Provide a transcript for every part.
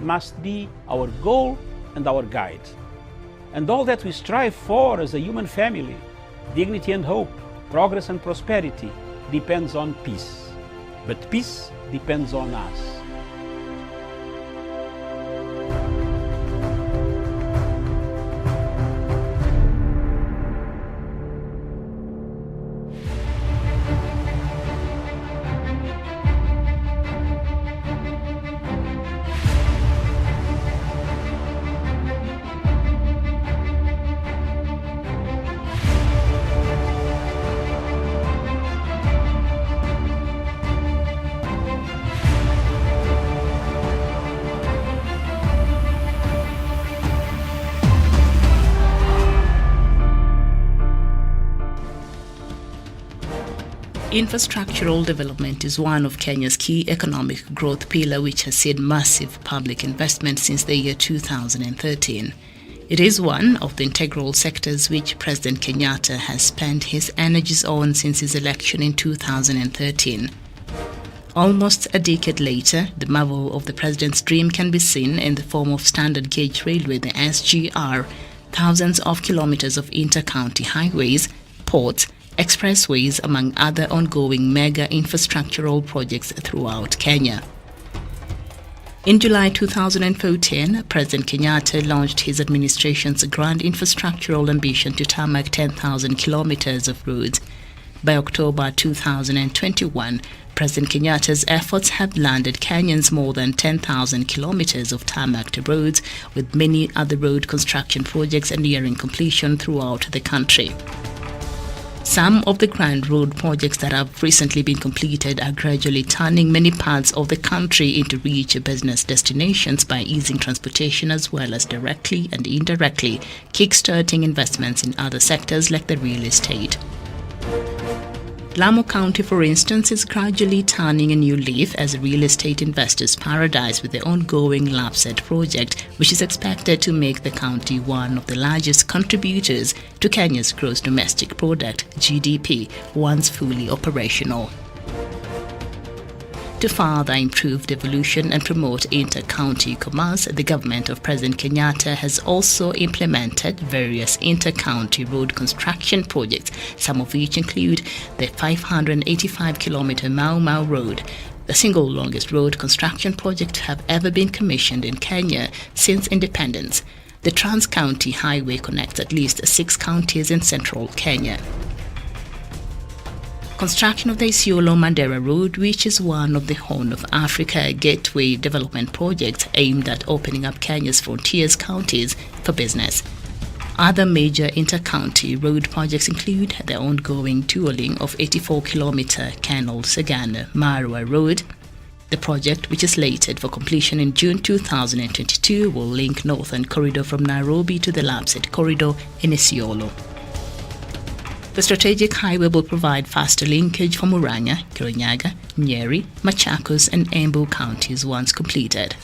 must be our goal and our guide. And all that we strive for as a human family, dignity and hope, progress and prosperity, depends on peace. But peace depends on us. Infrastructural development is one of Kenya's key economic growth pillar, which has seen massive public investment since the year 2013. It is one of the integral sectors which President Kenyatta has spent his energies on since his election in 2013. Almost a decade later, the marvel of the president's dream can be seen in the form of standard gauge railway, the SGR, thousands of kilometers of inter-county highways, ports, expressways, among other ongoing mega infrastructural projects throughout Kenya. In July 2014, President Kenyatta launched his administration's grand infrastructural ambition to tarmac 10,000 kilometers of roads. By October 2021, President Kenyatta's efforts have landed Kenyans more than 10,000 kilometers of tarmacked roads, with many other road construction projects nearing completion throughout the country. Some of the grand road projects that have recently been completed are gradually turning many parts of the country into rich business destinations by easing transportation as well as directly and indirectly kickstarting investments in other sectors like the real estate. Lamu County, for instance, is gradually turning a new leaf as a real estate investor's paradise with the ongoing LAPSET project, which is expected to make the county one of the largest contributors to Kenya's gross domestic product, GDP, once fully operational. To further improve devolution and promote inter-county commerce, the government of President Kenyatta has also implemented various inter-county road construction projects, some of which include the 585-kilometer Mau Mau Road, the single longest road construction project to have ever been commissioned in Kenya since independence. The Trans-County Highway connects at least 6 counties in central Kenya. Construction of the Isiolo-Mandera Road, which is one of the Horn of Africa gateway development projects aimed at opening up Kenya's frontiers counties for business. Other major inter-county road projects include the ongoing tolling of 84-kilometer Kenol-Sagana-Marua Road. The project, which is slated for completion in June 2022, will link Northern Corridor from Nairobi to the LAPSET Corridor in Isiolo. The strategic highway will provide faster linkage for Murang'a, Kirinyaga, Nyeri, Machakos and Embu counties once completed.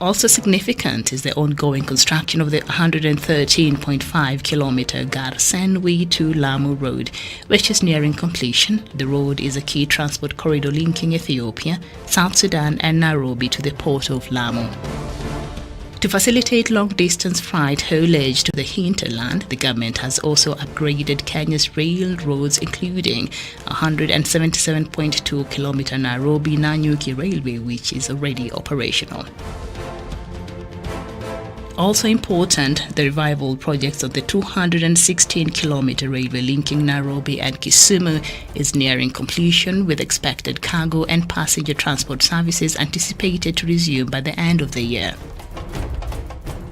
Also significant is the ongoing construction of the 113.5-kilometer Garsen to Lamu Road, which is nearing completion. The road is a key transport corridor linking Ethiopia, South Sudan and Nairobi to the port of Lamu. To facilitate long-distance freight haulage to the hinterland, the government has also upgraded Kenya's railroads, including 177.2-kilometer Nairobi-Nanyuki Railway, which is already operational. Also important, the revival projects of the 216-kilometer railway linking Nairobi and Kisumu is nearing completion, with expected cargo and passenger transport services anticipated to resume by the end of the year.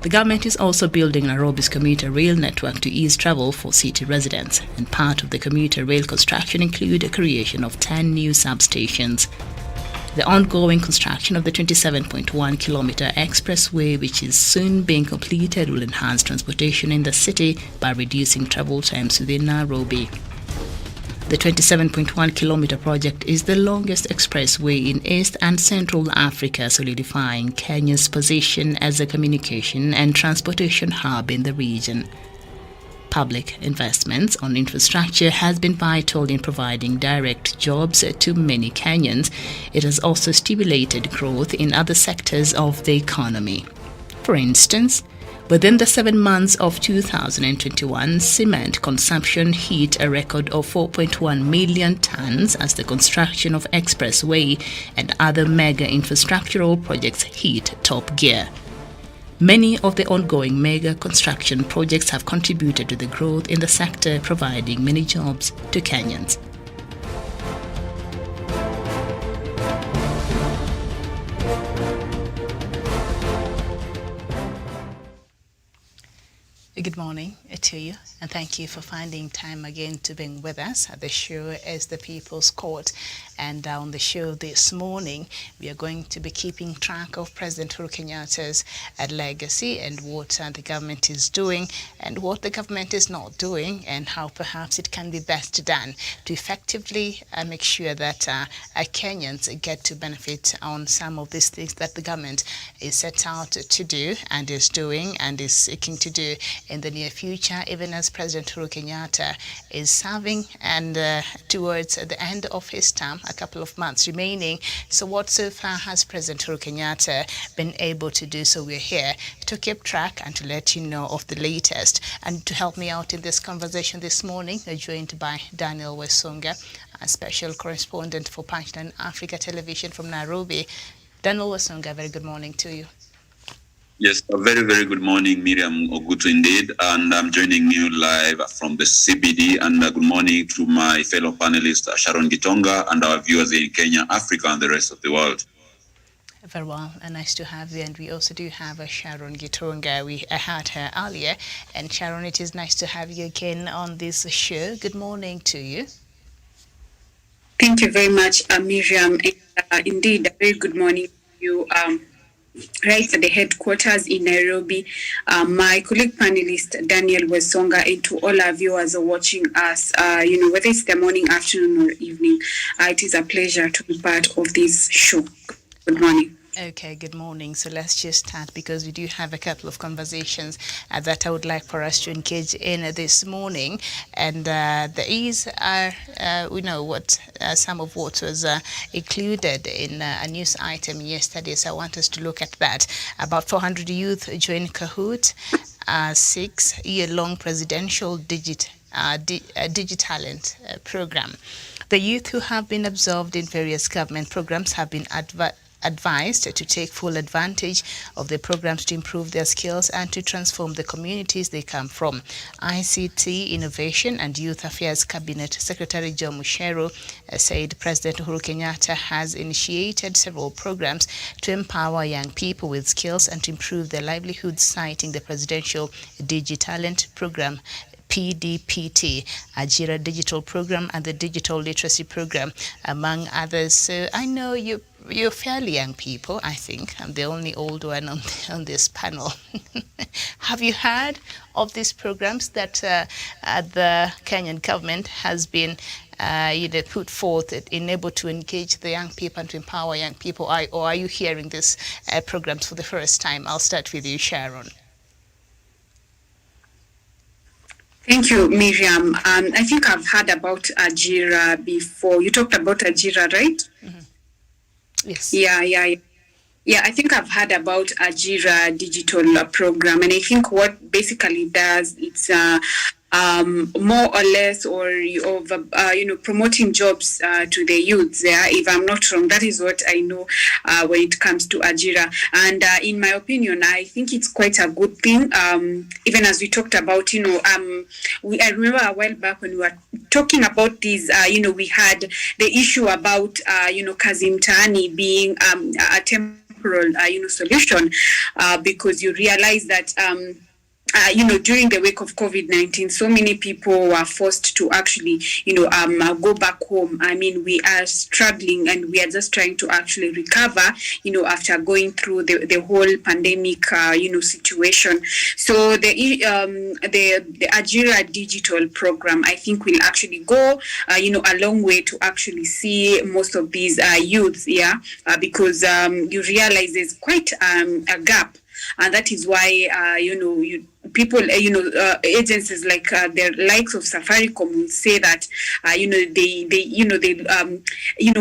The government is also building Nairobi's commuter rail network to ease travel for city residents, and part of the commuter rail construction include the creation of 10 new substations. The ongoing construction of the 27.1-kilometer expressway, which is soon being completed, will enhance transportation in the city by reducing travel times within Nairobi. The 27.1-kilometer project is the longest expressway in East and Central Africa, solidifying Kenya's position as a communication and transportation hub in the region. Public investments on infrastructure has been vital in providing direct jobs to many Kenyans. It has also stimulated growth in other sectors of the economy. For instance, within the 7 months of 2021, cement consumption hit a record of 4.1 million tons as the construction of expressway and other mega infrastructural projects hit top gear. Many of the ongoing mega construction projects have contributed to the growth in the sector, providing many jobs to Kenyans. Good morning to you, and thank you for finding time again to be with us. The show is The People's Court, and on the show this morning, we are going to be keeping track of President Uhuru Kenyatta's legacy and what the government is doing and what the government is not doing, and how perhaps it can be best done to effectively make sure that Kenyans get to benefit on some of these things that the government is set out to do and is doing and is seeking to do in the near future, even as President Uhuru Kenyatta is serving and towards the end of his term, a couple of months remaining. So what so far has President Uhuru Kenyatta been able to do? So we're here to keep track and to let you know of the latest. And to help me out in this conversation this morning, we're joined by Daniel Wesonga, a special correspondent for Punchline Africa Television from Nairobi. Daniel Wesonga, very good morning to you. Yes, a very, very good morning, Miriam Ogutu indeed. And I'm joining you live from the CBD. And good morning to my fellow panelists, Sharon Gitonga, and our viewers in Kenya, Africa, and the rest of the world. Very well, and nice to have you. And we also do have Sharon Gitonga. I had her earlier. And Sharon, it is nice to have you again on this show. Good morning to you. Thank you very much, Miriam. Indeed, a very good morning to you. Right at the headquarters in Nairobi, my colleague panelist Daniel Wesonga, and to all our viewers are watching us, whether it's the morning, afternoon, or evening, it is a pleasure to be part of this show. Good morning. Okay, good morning. So let's just start because we do have a couple of conversations that I would like for us to engage in this morning. And there is, some of what was included in a news item yesterday. So I want us to look at that. About 400 youth joined Kahoot, a 6-year-long presidential Digitalent program. The youth who have been absorbed in various government programs have been advised to take full advantage of the programs to improve their skills and to transform the communities they come from. ICT, Innovation and Youth Affairs Cabinet Secretary John Mushero said President Uhuru Kenyatta has initiated several programs to empower young people with skills and to improve their livelihoods, citing the Presidential Digitalent Program, PDPT, Ajira Digital Program, and the Digital Literacy Program, among others. So I know you're fairly young people, I think. I'm the only old one on this panel. Have you heard of these programs that the Kenyan government has been put forth in able to engage the young people and to empower young people? Or are you hearing these programs for the first time? I'll start with you, Sharon. Thank you, Miriam. I think I've heard about Ajira before. You talked about Ajira, right? Mm-hmm. Yes. Yeah, I think I've heard about Ajira digital program, and I think what basically does, it's more or less promoting jobs to the youths there. If I'm not wrong, that is what I know when it comes to Ajira. And in my opinion, I think it's quite a good thing. Even as we talked about, I remember a while back when we were talking about this, we had the issue about, Kazi Mtaani being a temporal, solution, because you realize that, during the wake of COVID-19, so many people were forced to actually, go back home. I mean, we are struggling and we are just trying to actually recover, after going through the whole pandemic, situation. So the Ajira digital program, I think, will actually go, a long way to actually see most of these youths, because you realize there's quite a gap. And that is why, people, agencies like the likes of Safaricom will say that, they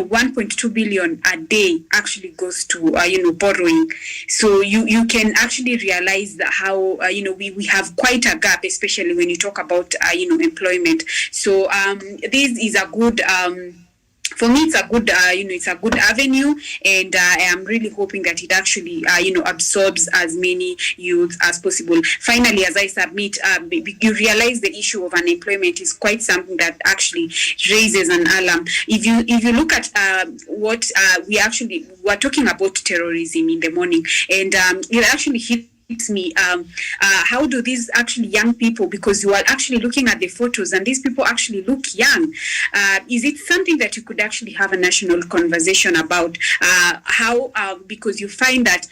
1.2 billion a day actually goes to, borrowing. So you can actually realize that how, we have quite a gap, especially when you talk about, employment. So this is a good, for me, it's a good, it's a good avenue, and I am really hoping that it actually, absorbs as many youth as possible. Finally, as I submit, you realize the issue of unemployment is quite something that actually raises an alarm. If you look at what we're talking about terrorism in the morning, and it actually hits me, how do these actually young people, because you are actually looking at the photos and these people actually look young, is it something that you could actually have a national conversation about, how, because you find that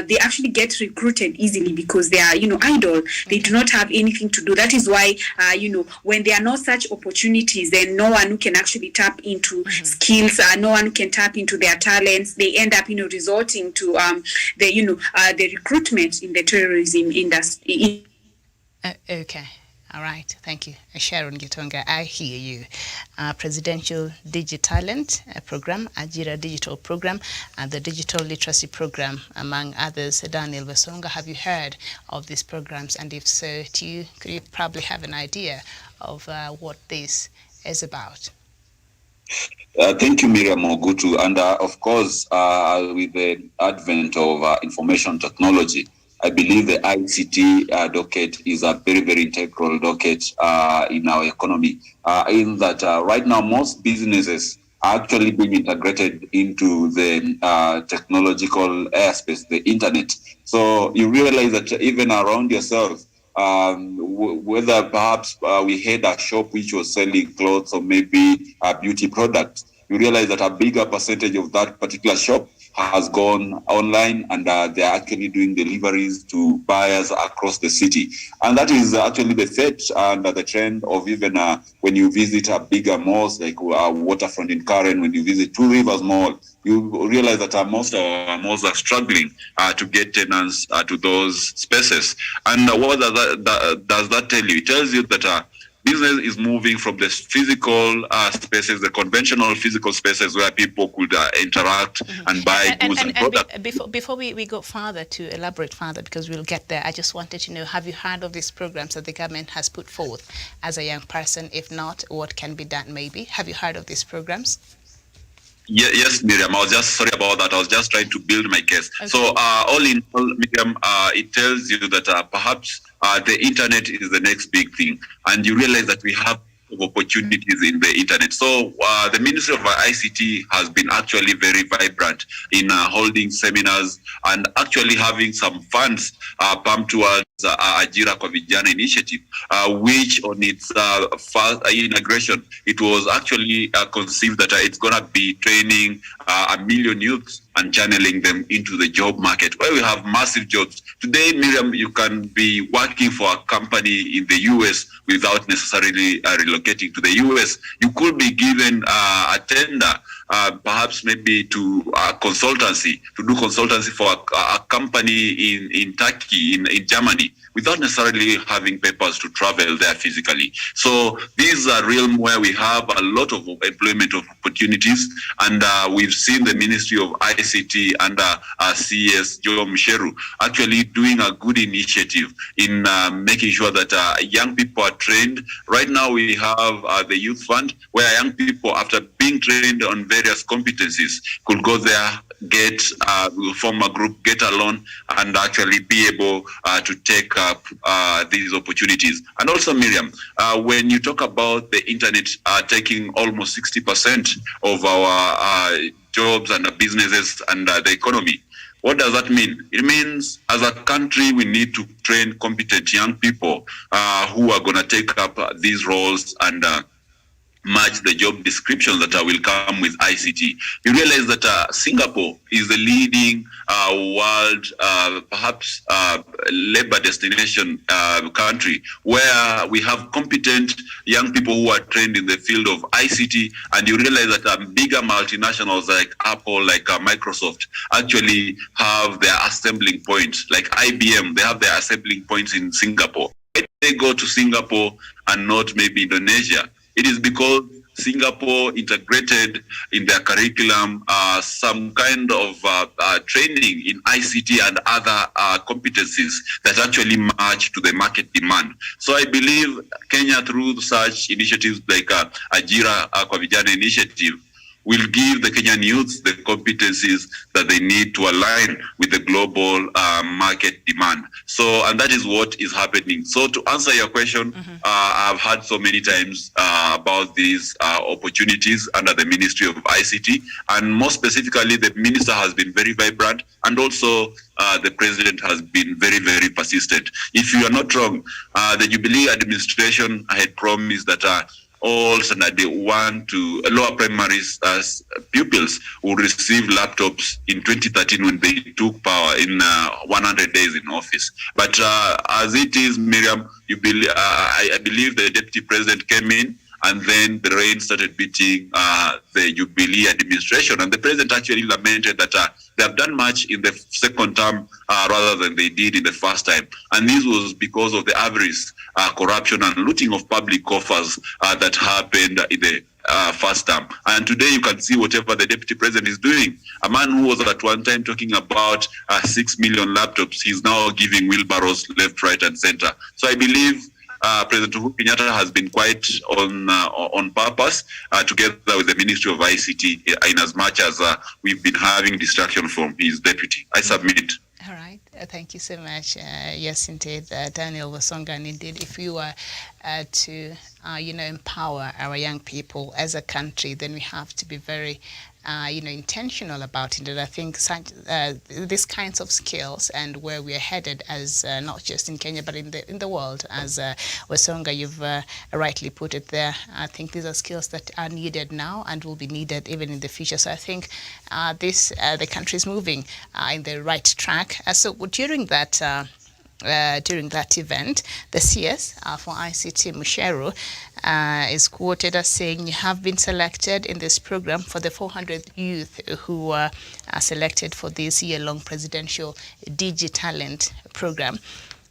they actually get recruited easily because they are, idle, they do not have anything to do. That is why, when there are no such opportunities, then no one who can actually tap into skills, no one who can tap into their talents, they end up, resorting to the recruitment in the tourism industry. Okay. All right. Thank you. Sharon Gitonga, I hear you. Presidential Digitalent Program, Ajira Digital Program, and the Digital Literacy Program, among others. Daniel Basonga, have you heard of these programs? And if so, could you probably have an idea of what this is about? Thank you, Miriam Ogutu. And of course, with the advent of information technology, I believe the ICT docket is a very, very integral docket in our economy. In that right now, most businesses are actually being integrated into the technological airspace, the internet. So you realize that even around yourself, whether perhaps we had a shop which was selling clothes or maybe beauty products, you realize that a bigger percentage of that particular shop has gone online, and they're actually doing deliveries to buyers across the city. And that is actually the fate and the trend of even when you visit a bigger malls like Waterfront in Karen, when you visit Two Rivers Mall, you realize that most of our malls are struggling to get tenants to those spaces. And what does that tell you? It tells you that business is moving from the physical spaces, the conventional physical spaces where people could interact and buy goods and products. Before we go further, to elaborate further, because we'll get there, I just wanted to know, have you heard of these programs that the government has put forth as a young person? If not, what can be done maybe? Have you heard of these programs? Yeah, yes, Miriam. I was just sorry about that. I was just trying to build my case. Okay. So, all in all, Miriam, it tells you that perhaps the internet is the next big thing, and you realize that we have opportunities in the internet. So, the Ministry of ICT has been actually very vibrant in holding seminars and actually having some funds pumped towards Ajira kwa Vijana initiative, which on its first inauguration, it was actually conceived that it's going to be training 1 million youths and channeling them into the job market, where we have massive jobs. Today, Miriam, you can be working for a company in the US without necessarily relocating to the US. You could be given a tender, perhaps maybe to a consultancy, to do consultancy for a company in Turkey, in Germany, without necessarily having papers to travel there physically. So these are a realm where we have a lot of employment opportunities, and we've seen the Ministry of ICT under CS Joe Musheru actually doing a good initiative in making sure that young people are trained. Right now we have the Youth Fund, where young people, after being trained on various competencies, could go there, form a group, get a loan, and actually be able to take up these opportunities. And also, Miriam, when you talk about the internet taking almost 60% of our jobs and businesses and the economy, what does that mean? It means as a country, we need to train competent young people who are going to take up these roles and match the job descriptions that will come with ICT. You realize that Singapore is the leading world, perhaps labor destination country, where we have competent young people who are trained in the field of ICT, and you realize that bigger multinationals like Apple, like Microsoft, actually have their assembling points, like IBM, they have their assembling points in Singapore. Why do they go to Singapore and not maybe Indonesia? It is because Singapore integrated in their curriculum some kind of training in ICT and other competencies that actually match to the market demand. So I believe Kenya, through such initiatives like Ajira kwa Vijana initiative, will give the Kenyan youth the competencies that they need to align with the global market demand. So, and that is what is happening. So to answer your question, I've heard so many times about these opportunities under the Ministry of ICT, and more specifically, the minister has been very vibrant, and also the president has been very, very persistent. If you are not wrong, the Jubilee administration had promised that all standard 1 to lower primaries as pupils will receive laptops in 2013 when they took power in 100 days in office. But as it is, Miriam, I believe the deputy president came in, and then the rain started beating the Jubilee administration. And the president actually lamented that they have done much in the second term rather than they did in the first time. And this was because of the avarice, corruption, and looting of public coffers that happened in the first term. And today you can see whatever the deputy president is doing. A man who was at one time talking about 6 million laptops, he's now giving wheelbarrows left, right, and center. So I believe President Uhuru Kenyatta has been quite on purpose, together with the Ministry of ICT, in as much as we've been having distraction from his deputy. I submit. All right. Thank you so much. Yes, indeed, Daniel Wasonga. And indeed, if you were to, empower our young people as a country, then we have to be very intentional about it. And I think these kinds of skills and where we are headed as not just in Kenya but in the world, as Wasonga, you've rightly put it there. I think these are skills that are needed now and will be needed even in the future. So I think the country is moving in the right track. So during that event, the CS for ICT, Musheru, is quoted as saying, "You have been selected in this program for the 400 youth who are selected for this year-long presidential DigiTalent program.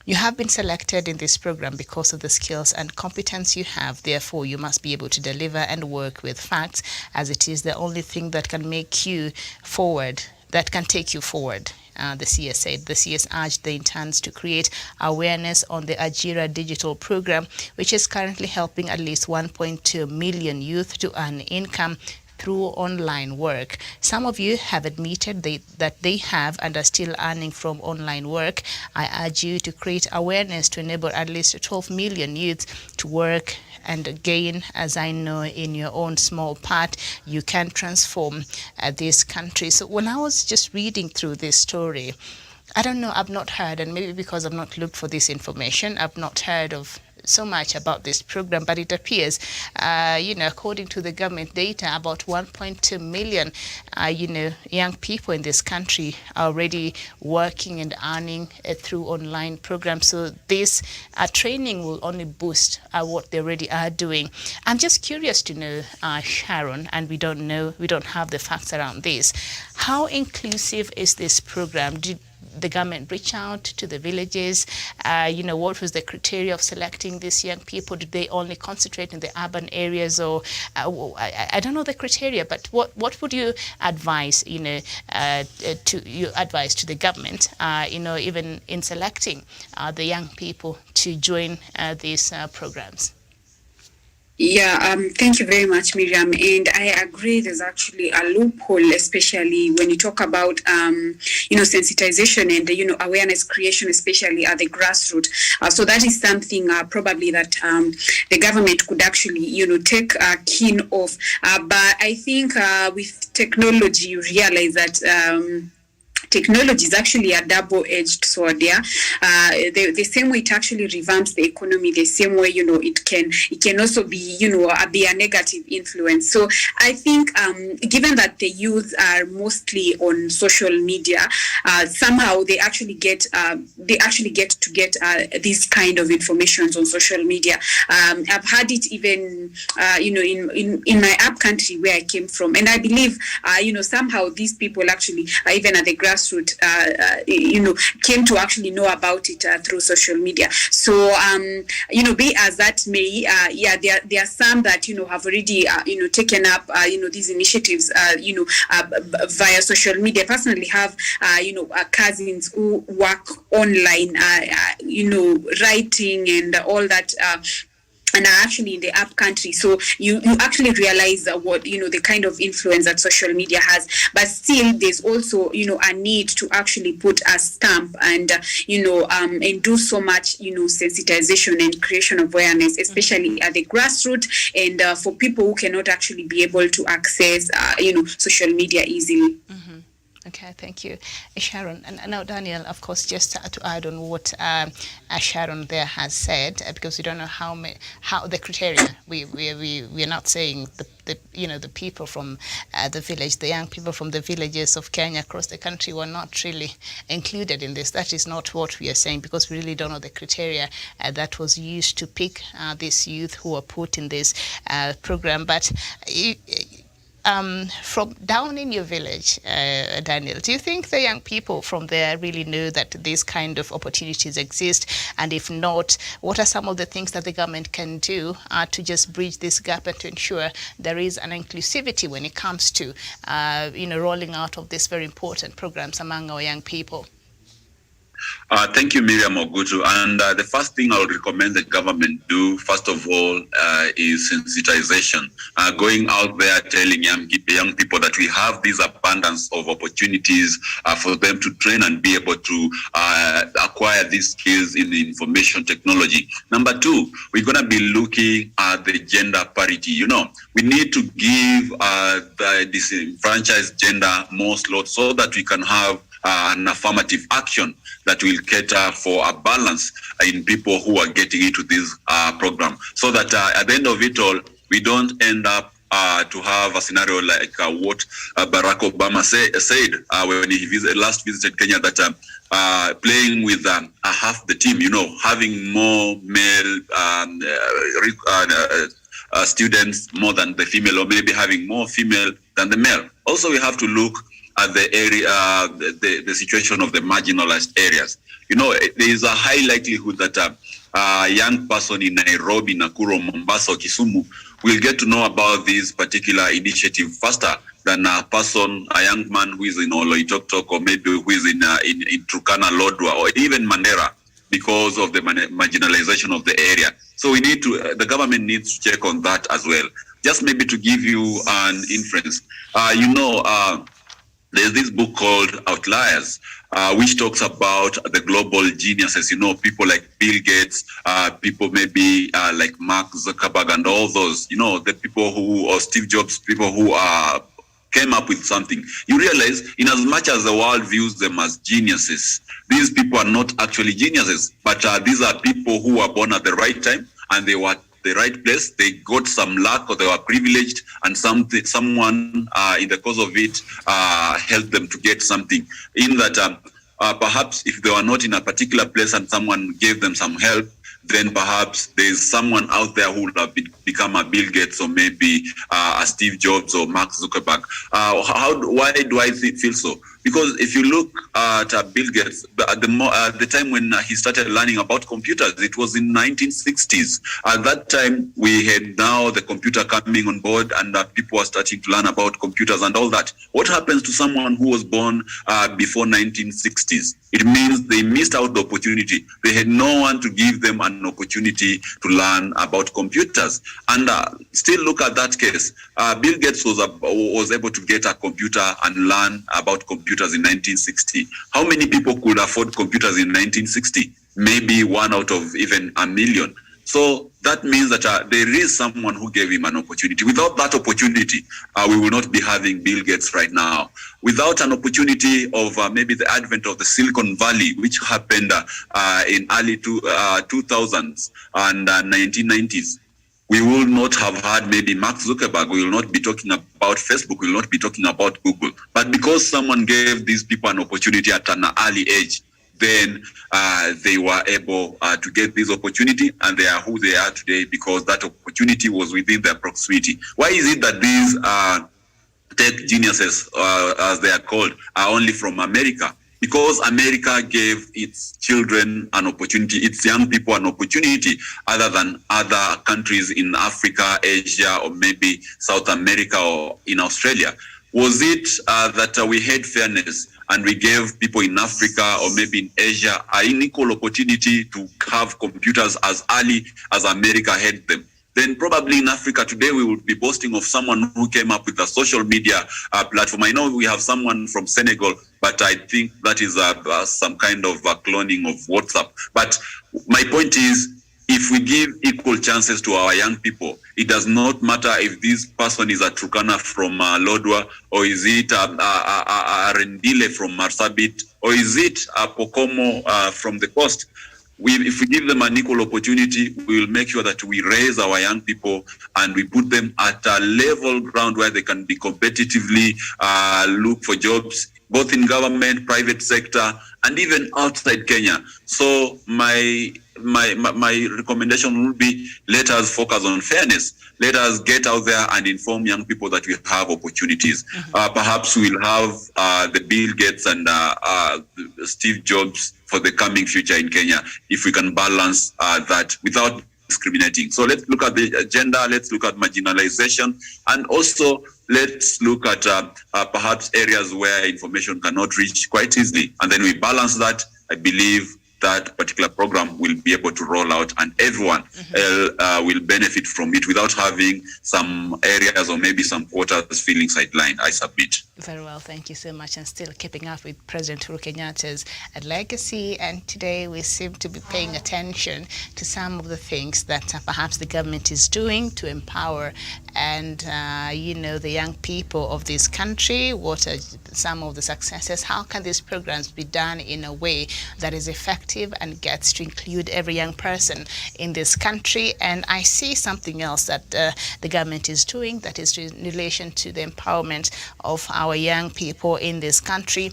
You have been selected in this program because of the skills and competence you have. Therefore, you must be able to deliver and work with facts, as it is the only thing that can make you forward, that can take you forward." The CS said. The CS urged the interns to create awareness on the Ajira digital program, which is currently helping at least 1.2 million youth to earn income through online work. Some of you have admitted that they have and are still earning from online work. I urge you to create awareness to enable at least 12 million youths to work. And again, as I know, in your own small part, you can transform this country. So when I was just reading through this story, I don't know, I've not heard, and maybe because I've not looked for this information, I've not heard of so much about this program, but it appears, according to the government data, about 1.2 million, young people in this country are already working and earning through online programs. So this training will only boost what they already are doing. I'm just curious to know, Sharon, and we don't have the facts around this. How inclusive is this program? Did the government reach out to the villages? What was the criteria of selecting these young people? Did they only concentrate in the urban areas, or I don't know the criteria? But what would you advise, to the government, even in selecting the young people to join these programs? Yeah, thank you very much, Miriam. And I agree there's actually a loophole, especially when you talk about, sensitization and, awareness creation, especially at the grassroots. So that is something probably that the government could actually, take keen of. But I think with technology, you realize that technology is actually a double-edged sword. Yeah, the same way it actually revamps the economy, the same way it can also be be a negative influence. So I think given that the youth are mostly on social media, somehow they actually get these kind of informations on social media. I've had it even in my up country where I came from, and I believe somehow these people actually even at the grassroots came to actually know about it through social media. So be as that may, there are some that have already taken up these initiatives via social media. I personally have cousins who work online, writing and all that. And are actually in the up country, so you actually realize what the kind of influence that social media has. But still, there's also a need to actually put a stamp and and do so much sensitization and creation of awareness, especially at the grassroots and for people who cannot actually be able to access social media easily. Mm-hmm. Okay, thank you, Sharon. And now, Daniel, of course, just to add on what Sharon there has said, because we don't know how the criteria. We're not saying the people from the village, the young people from the villages of Kenya across the country were not really included in this. That is not what we are saying, because we really don't know the criteria that was used to pick these youth who were put in this program. But from down in your village, Daniel, do you think the young people from there really know that these kind of opportunities exist? And if not, what are some of the things that the government can do to just bridge this gap and to ensure there is an inclusivity when it comes to rolling out of these very important programs among our young people? Thank you, Miriam Ogutu. And the first thing I would recommend the government do, first of all, is sensitization. Going out there telling young people that we have this abundance of opportunities for them to train and be able to acquire these skills in the information technology. Number two, we're going to be looking at the gender parity. We need to give the disenfranchised gender more slots so that we can have an affirmative action that will cater for a balance in people who are getting into this program, so that at the end of it all, we don't end up to have a scenario like what Barack Obama said when he last visited Kenya, that playing with half the team, having more male students more than the female, or maybe having more female than the male. Also, we have to look at the area, the situation of the marginalized areas. There is a high likelihood that a young person in Nairobi, Nakuru, Mombasa, or Kisumu will get to know about this particular initiative faster than a young man who is in Oloitoktok, or maybe who is in Turkana, Lodwar, or even Mandera, because of the marginalization of the area. So the government needs to check on that as well. Just maybe to give you an inference, there's this book called Outliers, which talks about the global geniuses, people like Bill Gates, people maybe like Mark Zuckerberg and all those, the people or Steve Jobs, people who came up with something. You realize, in as much as the world views them as geniuses, these people are not actually geniuses, but these are people who were born at the right time, and they were the right place. They got some luck, or they were privileged, and someone in the course of it helped them to get something. In that perhaps if they were not in a particular place and someone gave them some help, then perhaps there's someone out there who would have become a Bill Gates, or maybe a Steve Jobs or Mark Zuckerberg. Why do I feel so? Because if you look at Bill Gates, at the time when he started learning about computers, it was in 1960s. At that time, we had now the computer coming on board, and people were starting to learn about computers and all that. What happens to someone who was born before 1960s? It means they missed out the opportunity. They had no one to give them an opportunity to learn about computers. And still look at that case. Bill Gates was able to get a computer and learn about computers in 1960. How many people could afford computers in 1960? Maybe 1 out of even a million. So that means that there is someone who gave him an opportunity. Without that opportunity, we will not be having Bill Gates right now. Without an opportunity of maybe the advent of the Silicon Valley, which happened in early 2000s and 1990s, we will not have had maybe Mark Zuckerberg. We will not be talking about Facebook. We will not be talking about Google. But because someone gave these people an opportunity at an early age, then they were able to get this opportunity, and they are who they are today because that opportunity was within their proximity. Why is it that these tech geniuses, as they are called, are only from America? Because America gave its children an opportunity, its young people an opportunity, other than other countries in Africa, Asia, or maybe South America or in Australia. Was it that we had fairness and we gave people in Africa or maybe in Asia an equal opportunity to have computers as early as America had them? Then probably in Africa today, we would be boasting of someone who came up with a social media platform. I know we have someone from Senegal, but I think that is some kind of cloning of WhatsApp. But my point is, if we give equal chances to our young people, it does not matter if this person is a Turkana from Lodwa, or is it a Rendile from Marsabit, or is it a Pokomo from the coast. If we give them an equal opportunity, we will make sure that we raise our young people and we put them at a level ground where they can be competitively look for jobs, both in government, private sector, and even outside Kenya. So my recommendation would be, let us focus on fairness. Let us get out there and inform young people that we have opportunities. Perhaps we'll have the Bill Gates and Steve Jobs for the coming future in Kenya, if we can balance that without discriminating. So let's look at the agenda, let's look at marginalization, and also let's look at perhaps areas where information cannot reach quite easily. And then we balance that. I believe that particular program will be able to roll out, and everyone will benefit from it without having some areas or maybe some quarters feeling sidelined. I submit. Very well, thank you so much. And still keeping up with President Uhuru Kenyatta's legacy, and today we seem to be paying attention to some of the things that perhaps the government is doing to empower and the young people of this country. What are some of the successes? How can these programs be done in a way that is effective and gets to include every young person in this country? And I see something else that the government is doing that is in relation to the empowerment of our young people in this country.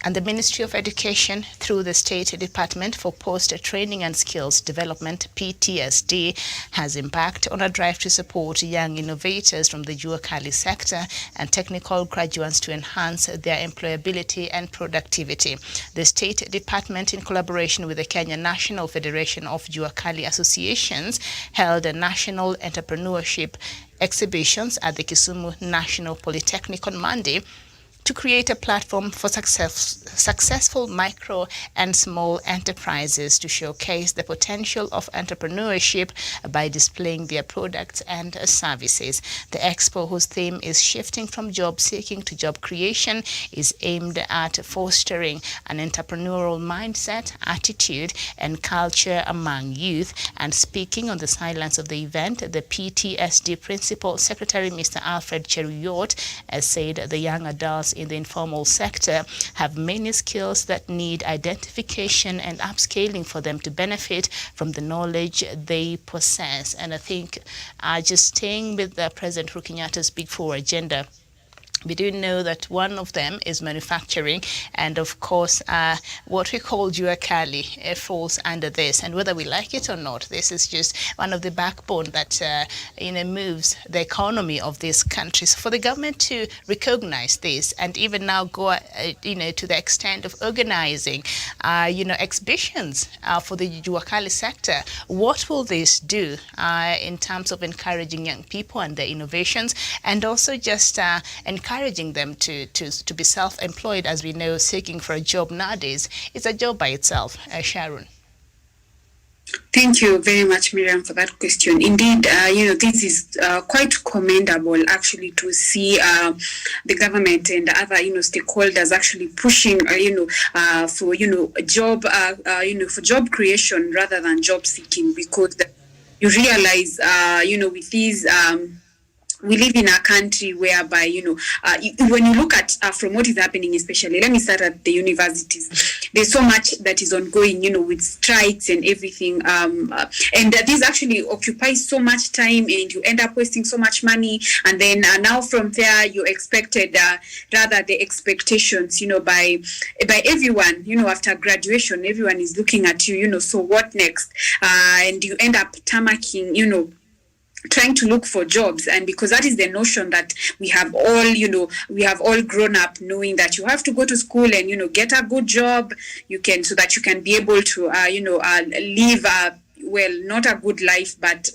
And the Ministry of Education, through the State Department for Post-Training and Skills Development, PTSD, has embarked on a drive to support young innovators from the Jua Kali sector and technical graduates to enhance their employability and productivity. The State Department, in collaboration with the Kenya National Federation of Jua Kali Associations, held a national entrepreneurship exhibitions at the Kisumu National Polytechnic on Monday to create a platform for successful micro and small enterprises to showcase the potential of entrepreneurship by displaying their products and services. The expo, whose theme is shifting from job seeking to job creation, is aimed at fostering an entrepreneurial mindset, attitude, and culture among youth. And speaking on the sidelines of the event, the PTSD Principal Secretary, Mr. Alfred Cheruyot, said the young adults in the informal sector have many skills that need identification and upscaling for them to benefit from the knowledge they possess. And I think just staying with the President Uhuru Kenyatta's Big Four agenda, we do know that one of them is manufacturing, and of course what we call Jua Kali falls under this. And whether we like it or not, this is just one of the backbone that moves the economy of this country. So for the government to recognize this and even now go to the extent of organizing exhibitions for the Jua Kali sector, what will this do in terms of encouraging young people and their innovations, and also just encouraging them to be self-employed? As we know, seeking for a job nowadays is a job by itself. Sharon. Thank you very much, Miriam, for that question. Indeed, this is quite commendable, actually, to see the government and other, stakeholders actually pushing, for job, for job creation rather than job seeking, because you realize, with these. We live in a country whereby, when you look at from what is happening, especially, let me start at the universities. There's so much that is ongoing, with strikes and everything. And this actually occupies so much time, and you end up wasting so much money. And then now from there, you expected, rather the expectations, by everyone, after graduation, everyone is looking at you, so what next? And you end up tamaking, trying to look for jobs. And because that is the notion that we have all grown up knowing, that you have to go to school and get a good job, so that you can be able to live well, not a good life, but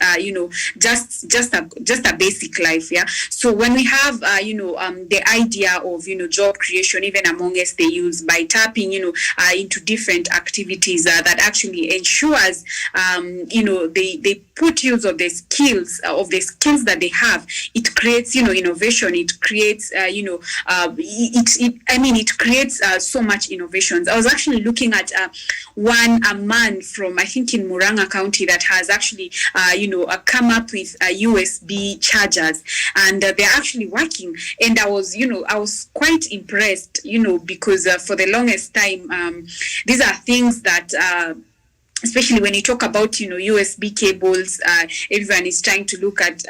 just a basic life. Yeah. So when we have the idea of job creation, even amongst the youth, by tapping into different activities that actually ensures they put use of the skills that they have, it creates innovation. It creates it creates so much innovations. I was actually looking at a man from, I think, in Muranga County, that has actually come up with USB chargers, and they're actually working. And I was quite impressed, because for the longest time, these are things that especially when you talk about USB cables, everyone is trying to look at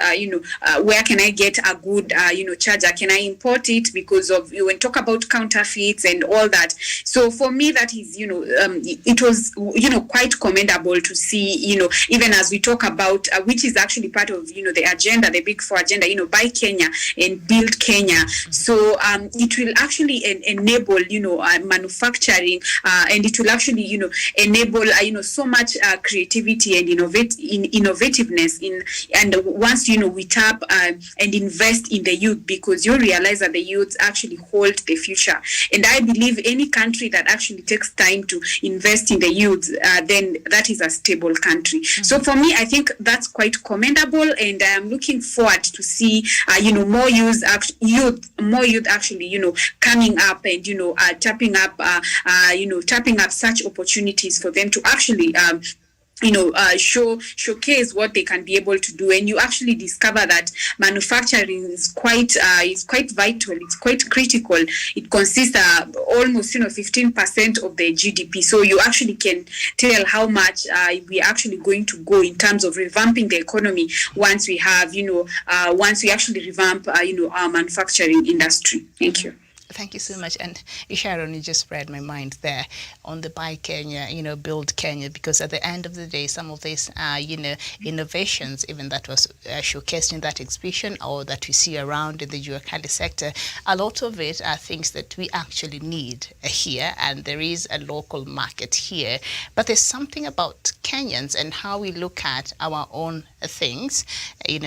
where can I get a good charger? Can I import it? Because of when you talk about counterfeits and all that. So for me, that is it was quite commendable to see, even as we talk about which is actually part of the agenda, the Big Four agenda, buy Kenya and build Kenya. So it will actually enable manufacturing, and it will actually enable so much creativity and innovativeness and once we tap and invest in the youth, because you realize that the youth actually hold the future. And I believe any country that actually takes time to invest in the youth, then that is a stable country. Mm-hmm. So for me, I think that's quite commendable, and I am looking forward to see more youth actually coming up and tapping up such opportunities for them to actually showcase what they can be able to do. And you actually discover that manufacturing is quite vital. It's quite critical. It consists of almost 15% of the GDP. So you actually can tell how much we're actually going to go in terms of revamping the economy once we have once we actually revamp our manufacturing industry. Thank you. Thank you so much. And Sharon, you just read my mind there on the Buy Kenya, Build Kenya, because at the end of the day, some of these, innovations, even that was showcased in that exhibition or that we see around in the Juakali sector, a lot of it are things that we actually need here, and there is a local market here. But there's something about Kenyans and how we look at our own things.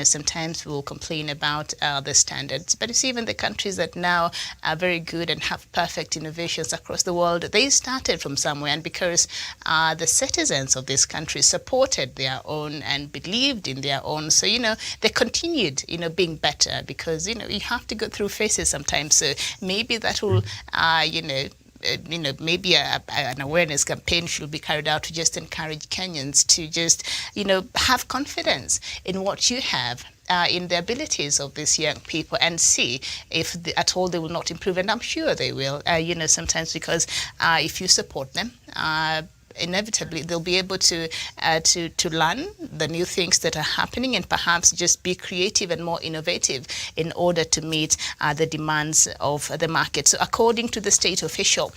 Sometimes we'll complain about the standards, but it's even the countries that now are very good and have perfect innovations across the world. They started from somewhere, and because the citizens of this country supported their own and believed in their own, so they continued being better, because you have to go through phases sometimes. So maybe that will maybe an awareness campaign should be carried out to just encourage Kenyans to just have confidence in what you have, in the abilities of these young people, and see if at all they will not improve. And I'm sure they will, sometimes, because if you support them, inevitably they'll be able to learn the new things that are happening, and perhaps just be creative and more innovative in order to meet the demands of the market. So according to the state official,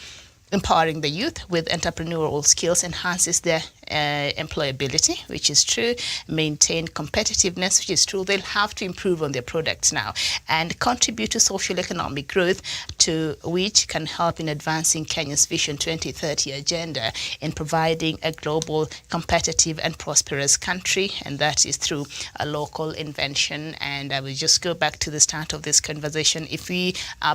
empowering the youth with entrepreneurial skills enhances their employability, which is true, maintain competitiveness, which is true. They'll have to improve on their products now and contribute to social economic growth, to which can help in advancing Kenya's Vision 2030 agenda in providing a global, competitive and prosperous country, and that is through a local invention. And I will just go back to the start of this conversation. If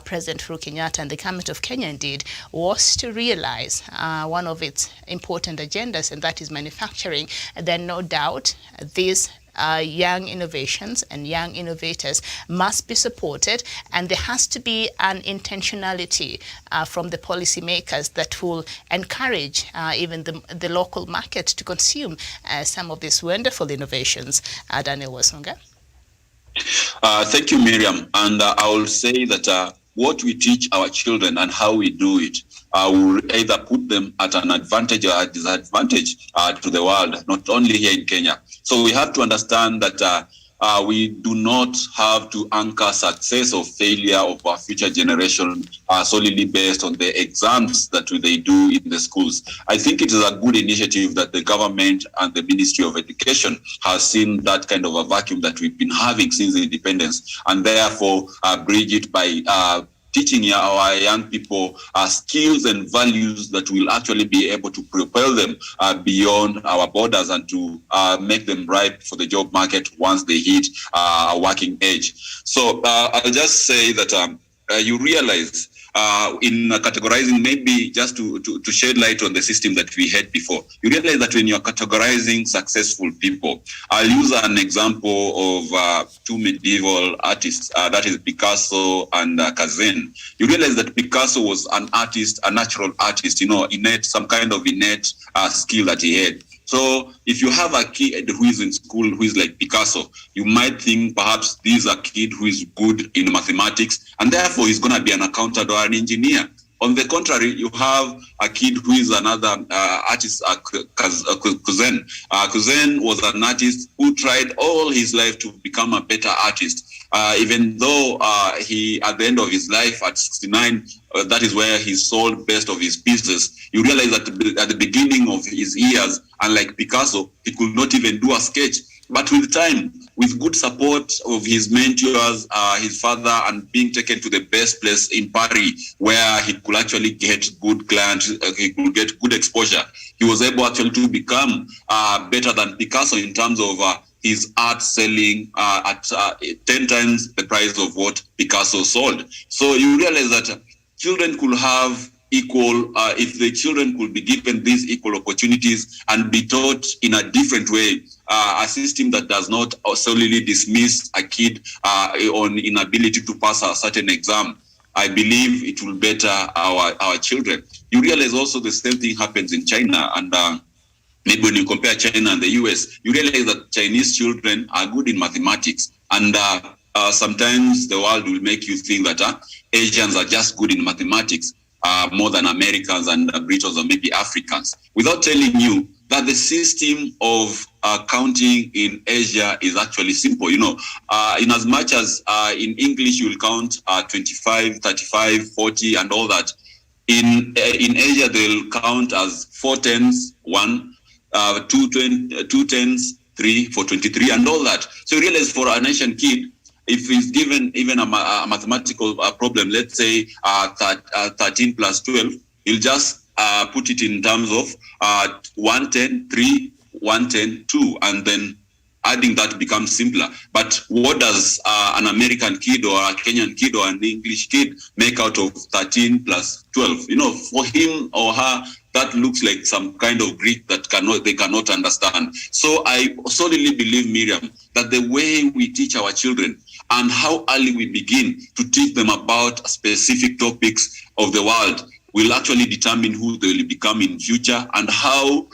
President Uhuru Kenyatta and the government of Kenya indeed was to realize one of its important agendas, and that is manufacturing, then no doubt these young innovations and young innovators must be supported, and there has to be an intentionality from the policymakers that will encourage even the local market to consume some of these wonderful innovations. Daniel Wasonga. Thank you, Miriam. And I will say that what we teach our children and how we do it will either put them at an advantage or a disadvantage to the world, not only here in Kenya. So we have to understand that we do not have to anchor success or failure of our future generation solely based on the exams that they do in the schools. I think it is a good initiative that the government and the Ministry of Education has seen that kind of a vacuum that we've been having since independence, and therefore bridge it by teaching our young people skills and values that will actually be able to propel them beyond our borders and to make them ripe for the job market once they hit a working age. So I'll just say that you realize in categorizing, maybe just to shed light on the system that we had before, you realize that when you're categorizing successful people, I'll use an example of two medieval artists, that is Picasso and Kazan. You realize that Picasso was an artist, a natural artist, innate, some kind of innate skill that he had. So if you have a kid who is in school who is like Picasso, you might think perhaps this is a kid who is good in mathematics and therefore he's going to be an accountant or an engineer. On the contrary, you have a kid who is another artist, Kazan. Kazan was an artist who tried all his life to become a better artist. Even though he, at the end of his life, at 69, that is where he sold best of his pieces. You realize that at the beginning of his years, unlike Picasso, he could not even do a sketch. But with time, with good support of his mentors, his father, and being taken to the best place in Paris, where he could actually get good clients, he could get good exposure, he was able actually to become better than Picasso in terms of his art selling at 10 times the price of what Picasso sold. So you realize that children could have equal, if the children could be given these equal opportunities and be taught in a different way, a system that does not solely dismiss a kid on inability to pass a certain exam, I believe it will better our children. You realize also the same thing happens in China, and maybe when you compare China and the US, you realize that Chinese children are good in mathematics. And sometimes the world will make you think that Asians are just good in mathematics more than Americans and British or maybe Africans, without telling you that the system of counting in Asia is actually simple. In as much as in English you will count 25, 35, 40 and all that, in Asia they'll count as 4 tens, 1, 2 tens, 3 for 23 and all that. So you realize for an Asian kid, if he's given even a mathematical problem, let's say 13 plus 12, he'll just put it in terms of 110, 3, 110, 2, and then adding that becomes simpler. But what does an American kid or a Kenyan kid or an English kid make out of 13 plus 12? For him or her, that looks like some kind of Greek that they cannot understand. So I solidly believe, Miriam, that the way we teach our children and how early we begin to teach them about specific topics of the world will actually determine who they will become in future and how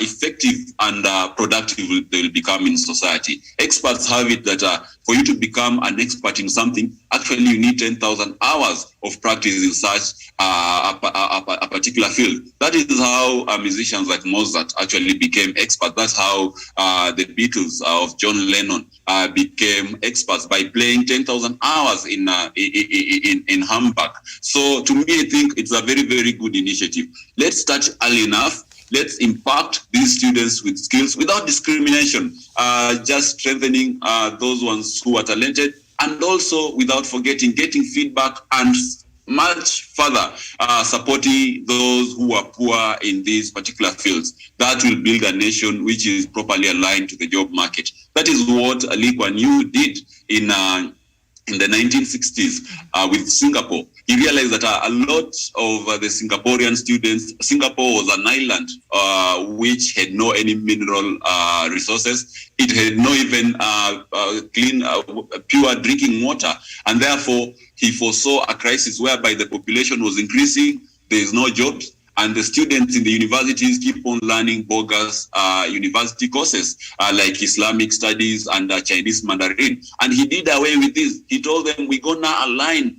effective and productive they will become in society. Experts have it that for you to become an expert in something, actually you need 10,000 hours of practice in such a particular field. That is how musicians like Mozart actually became experts. That's how the Beatles of John Lennon became experts, by playing 10,000 hours in Hamburg. So to me, I think it's a very, very good initiative. Let's start early enough. Let's impact these students with skills without discrimination, just strengthening those ones who are talented, and also without forgetting getting feedback and much further supporting those who are poor in these particular fields. That will build a nation which is properly aligned to the job market. That is what Lee Kuan Yew did in the 1960s with Singapore. he realized that a lot of the Singaporean students, Singapore was an island which had no any mineral resources. It had no even clean, pure drinking water. And therefore, he foresaw a crisis whereby the population was increasing, there is no jobs, and the students in the universities keep on learning bogus university courses like Islamic studies and Chinese Mandarin. And he did away with this. He told them, we're going to align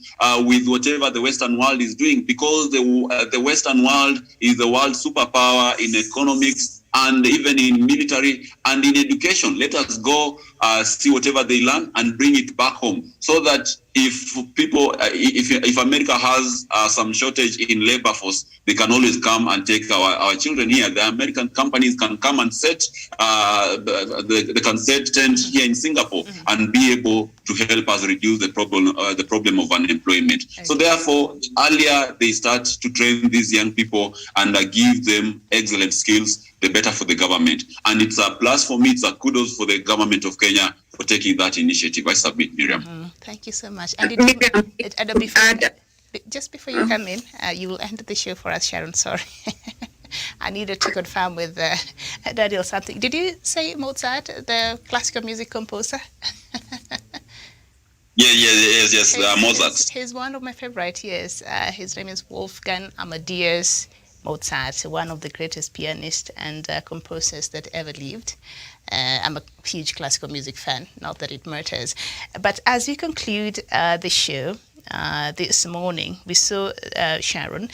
with whatever the Western world is doing, because the Western world is the world superpower in economics and even in military and in education. Let us go see whatever they learn and bring it back home, so that if people, if America has some shortage in labor force, they can always come and take our children here. The American companies can come and set they can set tent here in Singapore and be able to help us reduce the problem of unemployment. Okay. So therefore, earlier they start to train these young people and give them excellent skills, the better for the government. And it's a plus for me, it's a kudos for the government of Kenya for taking that initiative. I submit, Miriam. Thank you so much. And just before you come in, you will end the show for us, Sharon. Sorry. I needed to confirm with Daniel something. Did you say Mozart, the classical music composer? Yes, Mozart. He's one of my favorite, yes. His name is Wolfgang Amadeus Mozart, one of the greatest pianists and composers that ever lived. I'm a huge classical music fan, not that it matters. But as we conclude the show this morning, we saw, Sharon,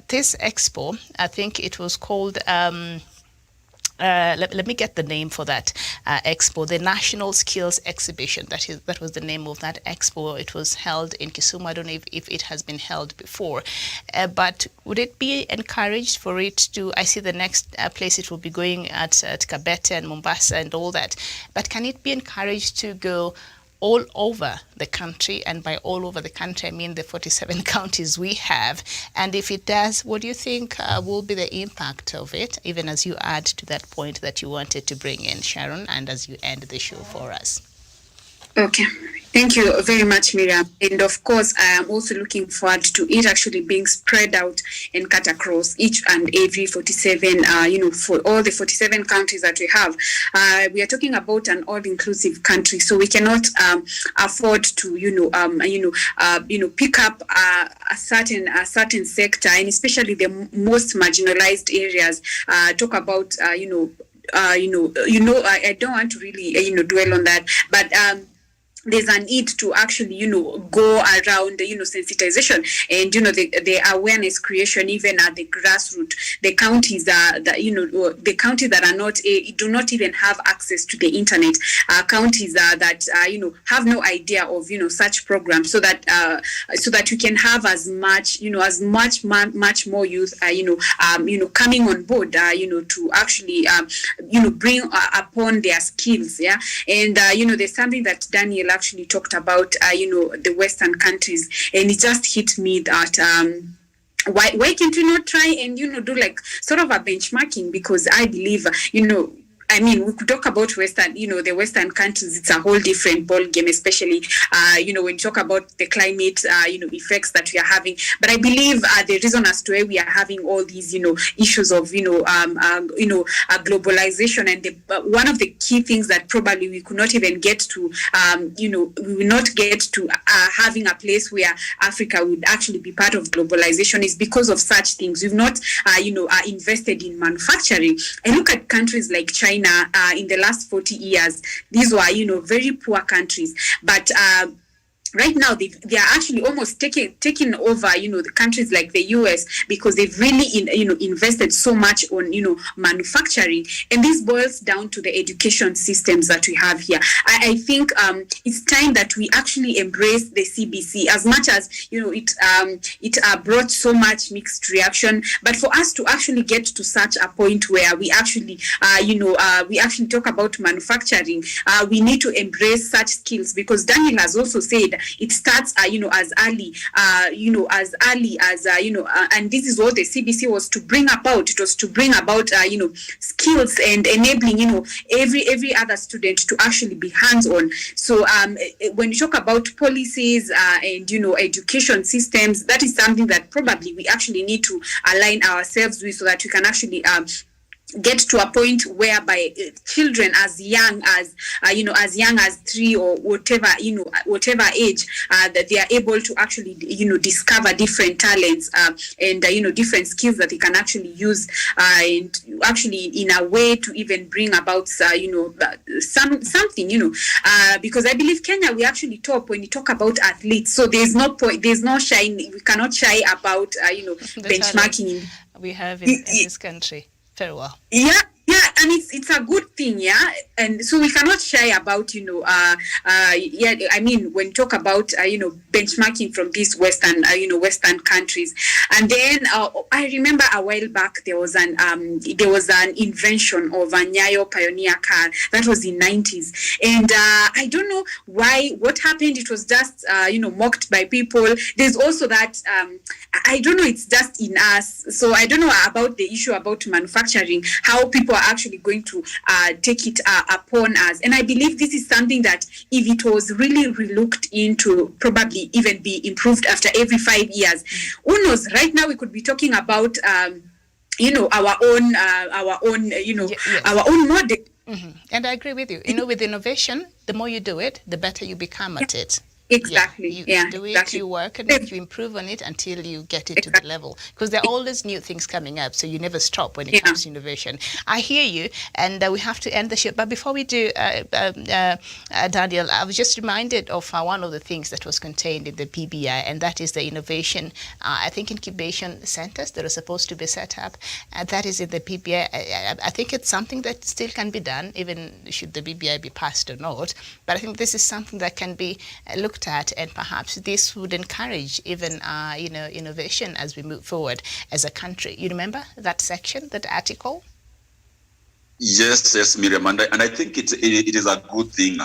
this expo, I think it was called, let me get the name for that expo, the National Skills Exhibition. That was the name of that expo. It was held in Kisumu. I don't know if it has been held before. But would it be encouraged for it to, I see the next place it will be going at Kabete and Mombasa and all that, but can it be encouraged to go all over the country? And by all over the country, I mean the 47 counties we have. And if it does, what do you think will be the impact of it, even as you add to that point that you wanted to bring in, Sharon, and as you end the show for us? Okay. Thank you very much, Miriam. And of course, I am also looking forward to it actually being spread out and cut across each and every 47, for all the 47 counties that we have. We are talking about an all-inclusive country, so we cannot afford to, pick up a certain sector, and especially the most marginalized areas. Talk about, I don't want to really, dwell on that, but there's a need to actually, go around, sensitization and, the awareness creation, even at the grassroots. The counties the counties that are not, do not even have access to the internet, counties that, have no idea of, such programs, so that we can have as much more youth, coming on board, to actually, bring upon their skills. Yeah. And, there's something that Daniel actually talked about, the Western countries, and it just hit me that why can't we not try and do like sort of a benchmarking? Because I believe we could talk about Western, the Western countries, it's a whole different ball game, especially, when you talk about the climate, effects that we are having. But I believe the reason as to why we are having all these, issues of, globalization, and one of the key things that probably we could not even get to, we will not get to having a place where Africa would actually be part of globalization is because of such things. We've not, invested in manufacturing. I look at countries like China. In the last 40 years, these were, very poor countries. But right now, they are actually almost taking over, the countries like the US, because they've really, invested so much on, manufacturing. And this boils down to the education systems that we have here. I think it's time that we actually embrace the CBC, as much as, it brought so much mixed reaction. But for us to actually get to such a point where we actually, we actually talk about manufacturing, we need to embrace such skills, because Daniel has also said it starts, as early, as and this is what the CBC was to bring about. It was to bring about, skills and enabling, every other student to actually be hands-on. So when you talk about policies and education systems, that is something that probably we actually need to align ourselves with, so that we can actually get to a point whereby children as young as 3 or whatever age, that they are able to actually discover different talents and different skills that they can actually use and actually in a way to even bring about something because I believe Kenya, we actually top when you talk about athletes. So there's no shy, we cannot shy about benchmarking we have in this country. Very well. Yeah, and it's a good thing, yeah. And so we cannot shy about, I mean, when you talk about, benchmarking from these Western countries. And then I remember a while back there was an invention of a Nyayo Pioneer car that was in 90s, and I don't know what happened. It was just mocked by people. There's also that I don't know. It's just in us. So I don't know about the issue about manufacturing, how people are actually going to take it upon us. And I believe this is something that if it was really looked into, probably even be improved after every 5 years. Who knows? Right now we could be talking about our own model. Mm-hmm. And I agree with you. With innovation, the more you do it, the better you become at it. Exactly. You do it, you work on it, you improve on it until you get it to the level. Because there are always new things coming up, so you never stop when it comes to innovation. I hear you, and we have to end the show. But before we do, Daniel, I was just reminded of one of the things that was contained in the PBI, and that is the innovation, I think, incubation centers that are supposed to be set up. That is in the PBI. I think it's something that still can be done, even should the PBI be passed or not. But I think this is something that can be looked at, and perhaps this would encourage even innovation as we move forward as a country. You remember that section, that article? Yes, Miriam, and I think it is a good thing.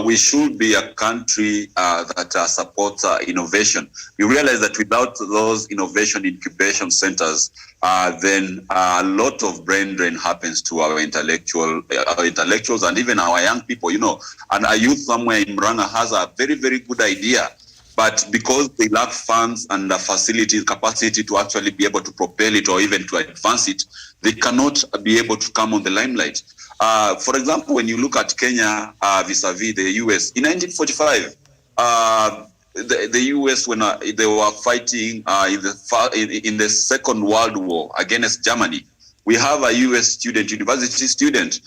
We should be a country that supports innovation. We realize that without those innovation incubation centers, then a lot of brain drain happens to our intellectuals and even our young people. And a youth somewhere in Murang'a has a very, very good idea, but because they lack funds and the facilities, capacity to actually be able to propel it or even to advance it, they cannot be able to come on the limelight. For example, when you look at Kenya vis-a-vis the US, in 1945, the US, when they were fighting in the Second World War against Germany, we have a US university student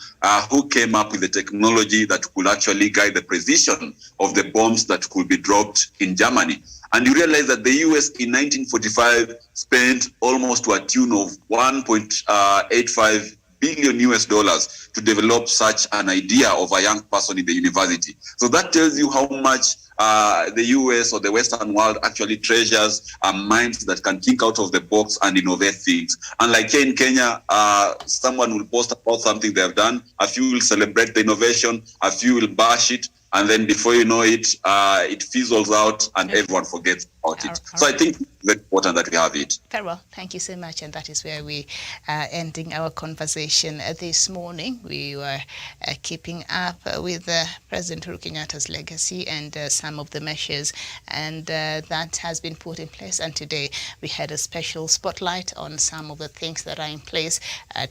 who came up with the technology that could actually guide the precision of the bombs that could be dropped in Germany. And you realize that the US in 1945 spent almost to a tune of 1.85 billion US dollars to develop such an idea of a young person in the university. So that tells you how much the US or the Western world actually treasures minds that can think out of the box and innovate things. And like here in Kenya, someone will post about something they have done, a few will celebrate the innovation, a few will bash it, and then before you know it, it fizzles out and everyone forgets about it. So I think it's very important that we have it. Very well. Thank you so much. And that is where we are ending our conversation this morning. We were keeping up with President Uhuru Kenyatta's legacy and some of the measures and that has been put in place. And today we had a special spotlight on some of the things that are in place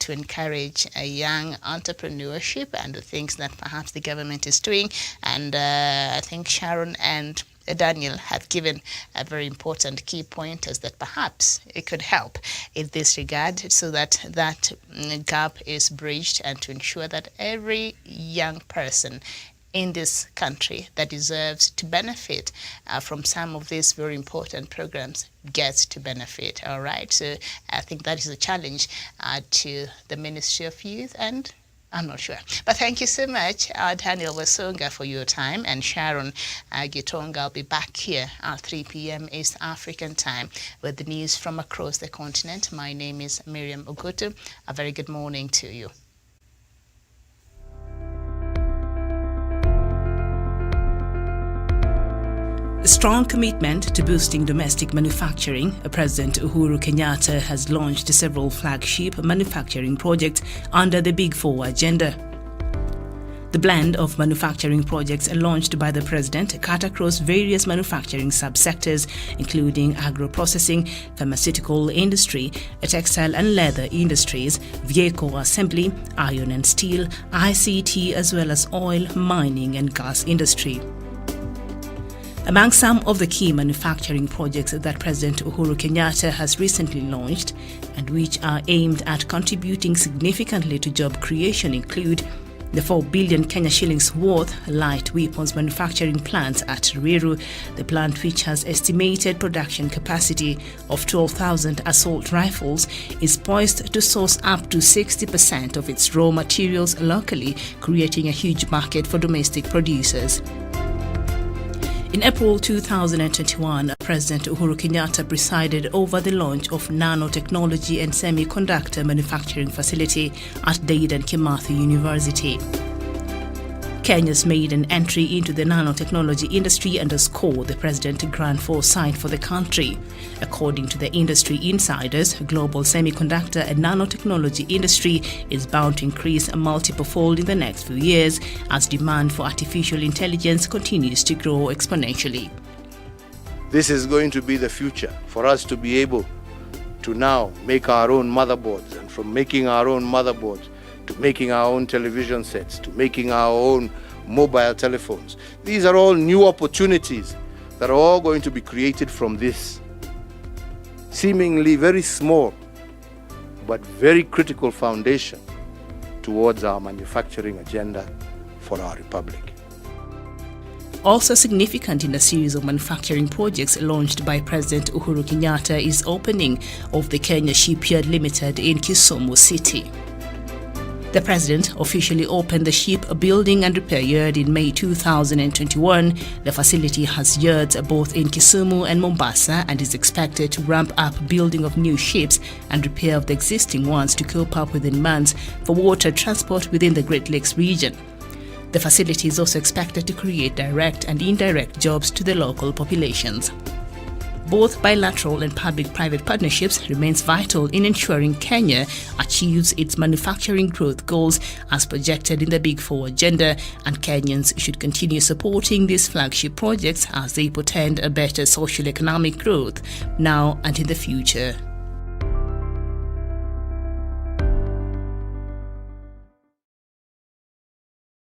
to encourage young entrepreneurship and the things that perhaps the government is doing. And I think Sharon and Daniel have given a very important key pointers that perhaps it could help in this regard so that that gap is bridged and to ensure that every young person in this country that deserves to benefit from some of these very important programs gets to benefit. All right. So I think that is a challenge to the Ministry of Youth and I'm not sure. But thank you so much, Daniel Wasonga, for your time, and Sharon Gitonga. I'll be back here at 3 p.m. East African time with the news from across the continent. My name is Miriam Ogutu. A very good morning to you. A strong commitment to boosting domestic manufacturing, President Uhuru Kenyatta has launched several flagship manufacturing projects under the Big Four agenda. The blend of manufacturing projects launched by the President cut across various manufacturing subsectors, including agro-processing, pharmaceutical industry, textile and leather industries, vehicle assembly, iron and steel, ICT, as well as oil, mining and gas industry. Among some of the key manufacturing projects that President Uhuru Kenyatta has recently launched and which are aimed at contributing significantly to job creation include the 4 billion Kenya shillings worth light weapons manufacturing plant at Ruiru, the plant which has estimated production capacity of 12,000 assault rifles is poised to source up to 60% of its raw materials locally, creating a huge market for domestic producers. In April 2021, President Uhuru Kenyatta presided over the launch of nanotechnology and semiconductor manufacturing facility at Dedan Kimathi University. Kenya's maiden entry into the nanotechnology industry underscored the President's grand foresight for the country. According to the industry insiders, global semiconductor and nanotechnology industry is bound to increase multiple-fold in the next few years as demand for artificial intelligence continues to grow exponentially. This is going to be the future for us to be able to now make our own motherboards, and from making our own motherboards to making our own television sets, to making our own mobile telephones. These are all new opportunities that are all going to be created from this seemingly very small but very critical foundation towards our manufacturing agenda for our republic. Also significant in a series of manufacturing projects launched by President Uhuru Kenyatta is opening of the Kenya Shipyard Limited in Kisumu City. The President officially opened the ship building and repair yard in May 2021. The facility has yards both in Kisumu and Mombasa and is expected to ramp up building of new ships and repair of the existing ones to cope up with demands for water transport within the Great Lakes region. The facility is also expected to create direct and indirect jobs to the local populations. Both bilateral and public-private partnerships remains vital in ensuring Kenya achieves its manufacturing growth goals as projected in the Big Four agenda, and Kenyans should continue supporting these flagship projects as they portend a better socio-economic growth now and in the future.